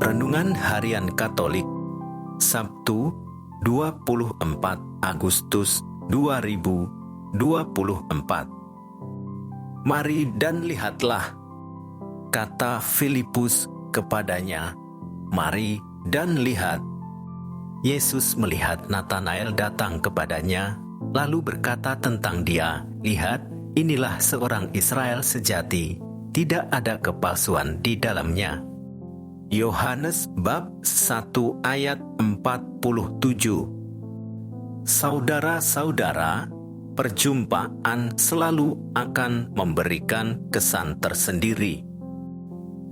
Renungan Harian Katolik, Sabtu 24 Agustus 2024. Mari dan lihatlah, kata Filipus kepadanya. Mari dan lihat. Yesus melihat Natanael datang kepadanya, lalu berkata tentang dia, "Lihat, inilah seorang Israel sejati, tidak ada kepalsuan di dalamnya." Yohanes bab 1 ayat 47. Saudara-saudara, perjumpaan selalu akan memberikan kesan tersendiri.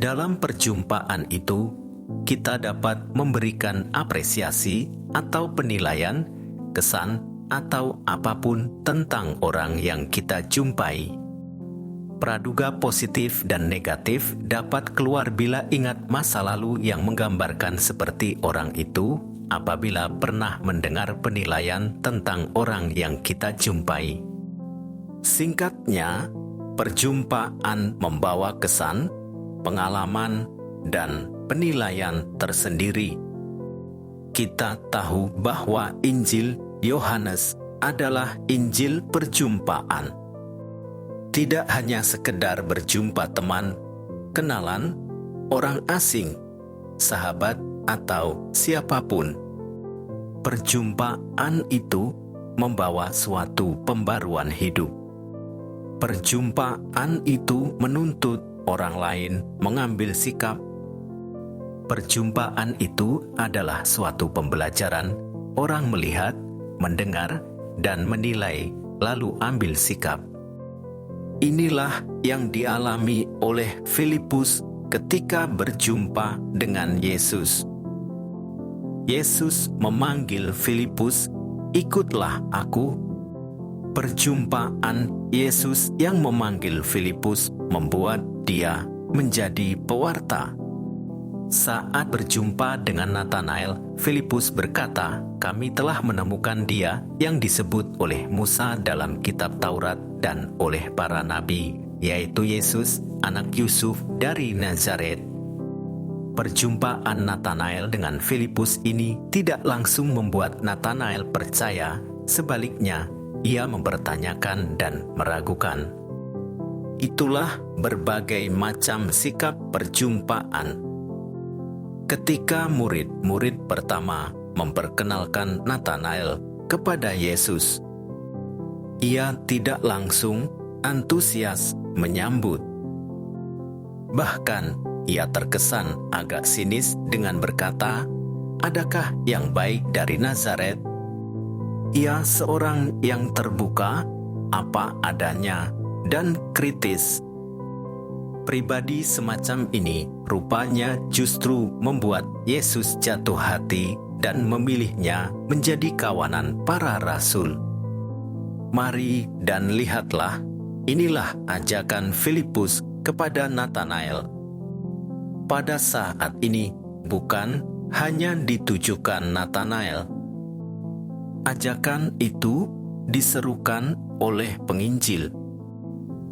Dalam perjumpaan itu, kita dapat memberikan apresiasi atau penilaian, kesan, atau apapun tentang orang yang kita jumpai. Praduga positif dan negatif dapat keluar bila ingat masa lalu yang menggambarkan seperti orang itu apabila pernah mendengar penilaian tentang orang yang kita jumpai. Singkatnya, perjumpaan membawa kesan, pengalaman, dan penilaian tersendiri. Kita tahu bahwa Injil Yohanes adalah Injil perjumpaan. Tidak hanya sekedar berjumpa teman, kenalan, orang asing, sahabat, atau siapapun. Perjumpaan itu membawa suatu pembaruan hidup. Perjumpaan itu menuntut orang lain mengambil sikap. Perjumpaan itu adalah suatu pembelajaran. Orang melihat, mendengar, dan menilai, lalu ambil sikap. Inilah yang dialami oleh Filipus ketika berjumpa dengan Yesus. Yesus memanggil Filipus, "Ikutlah aku." Perjumpaan Yesus yang memanggil Filipus membuat dia menjadi pewarta. Saat berjumpa dengan Natanael, Filipus berkata, "Kami telah menemukan dia yang disebut oleh Musa dalam kitab Taurat dan oleh para nabi, yaitu Yesus, anak Yusuf dari Nazaret." Perjumpaan Natanael dengan Filipus ini tidak langsung membuat Natanael percaya, sebaliknya ia mempertanyakan dan meragukan. Itulah berbagai macam sikap perjumpaan. Ketika murid-murid pertama memperkenalkan Natanael kepada Yesus, ia tidak langsung antusias menyambut. Bahkan, ia terkesan agak sinis dengan berkata, "Adakah yang baik dari Nazaret?" Ia seorang yang terbuka, apa adanya, dan kritis. Pribadi semacam ini rupanya justru membuat Yesus jatuh hati dan memilihnya menjadi kawanan para rasul. Mari dan lihatlah, inilah ajakan Filipus kepada Natanael. Pada saat ini bukan hanya ditujukan Natanael. Ajakan itu diserukan oleh penginjil.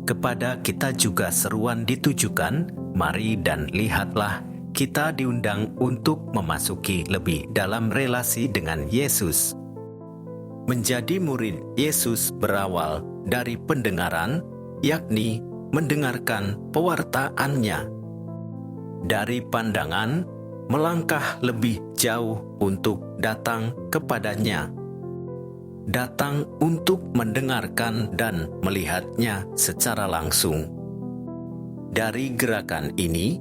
Kepada kita juga seruan ditujukan, mari dan lihatlah, kita diundang untuk memasuki lebih dalam relasi dengan Yesus. Menjadi murid Yesus berawal dari pendengaran, yakni mendengarkan pewartaannya. Dari pandangan, melangkah lebih jauh untuk datang kepadanya. Datang untuk mendengarkan dan melihatnya secara langsung. Dari gerakan ini,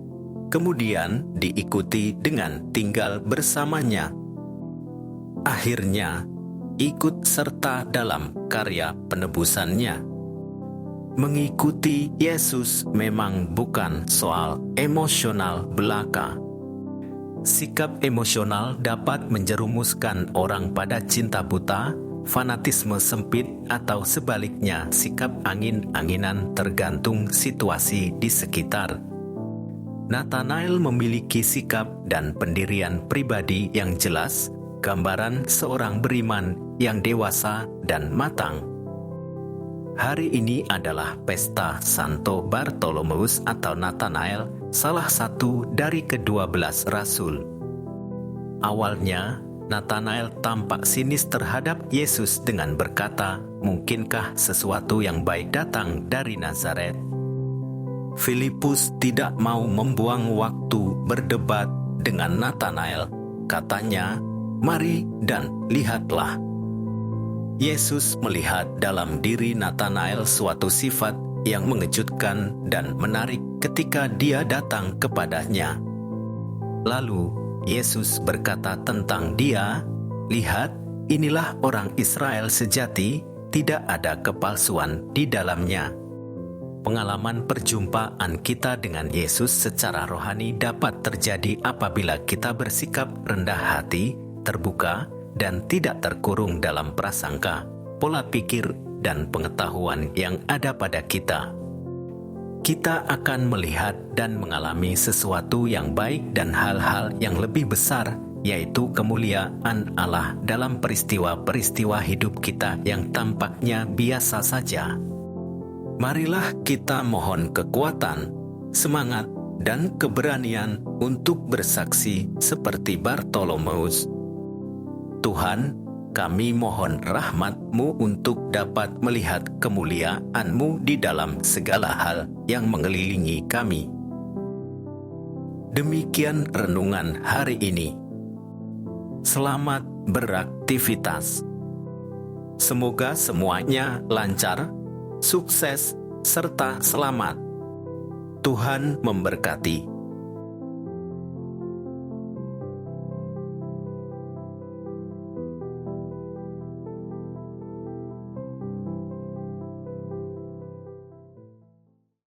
kemudian diikuti dengan tinggal bersamanya. Akhirnya, ikut serta dalam karya penebusannya. Mengikuti Yesus memang bukan soal emosional belaka. Sikap emosional dapat menjerumuskan orang pada cinta buta, fanatisme sempit, atau sebaliknya sikap angin-anginan tergantung situasi di sekitar. Natanael memiliki sikap dan pendirian pribadi yang jelas, gambaran seorang beriman yang dewasa dan matang. Hari ini adalah pesta Santo Bartolomeus atau Nathanael, salah satu dari ke-12 rasul. Awalnya, Nathanael tampak sinis terhadap Yesus dengan berkata, "Mungkinkah sesuatu yang baik datang dari Nazaret?" Filipus tidak mau membuang waktu berdebat dengan Nathanael. Katanya, "Mari dan lihatlah." Yesus melihat dalam diri Nathanael suatu sifat yang mengejutkan dan menarik ketika dia datang kepadanya. Lalu Yesus berkata tentang dia, "Lihat, inilah orang Israel sejati, tidak ada kepalsuan di dalamnya." Pengalaman perjumpaan kita dengan Yesus secara rohani dapat terjadi apabila kita bersikap rendah hati, terbuka, dan tidak terkurung dalam prasangka, pola pikir, dan pengetahuan yang ada pada kita. Kita akan melihat dan mengalami sesuatu yang baik dan hal-hal yang lebih besar, yaitu kemuliaan Allah dalam peristiwa-peristiwa hidup kita yang tampaknya biasa saja. Marilah kita mohon kekuatan, semangat, dan keberanian untuk bersaksi seperti Bartolomeus. Tuhan, kami mohon rahmat-Mu untuk dapat melihat kemuliaan-Mu di dalam segala hal yang mengelilingi kami. Demikian renungan hari ini. Selamat beraktivitas. Semoga semuanya lancar, sukses, serta selamat. Tuhan memberkati.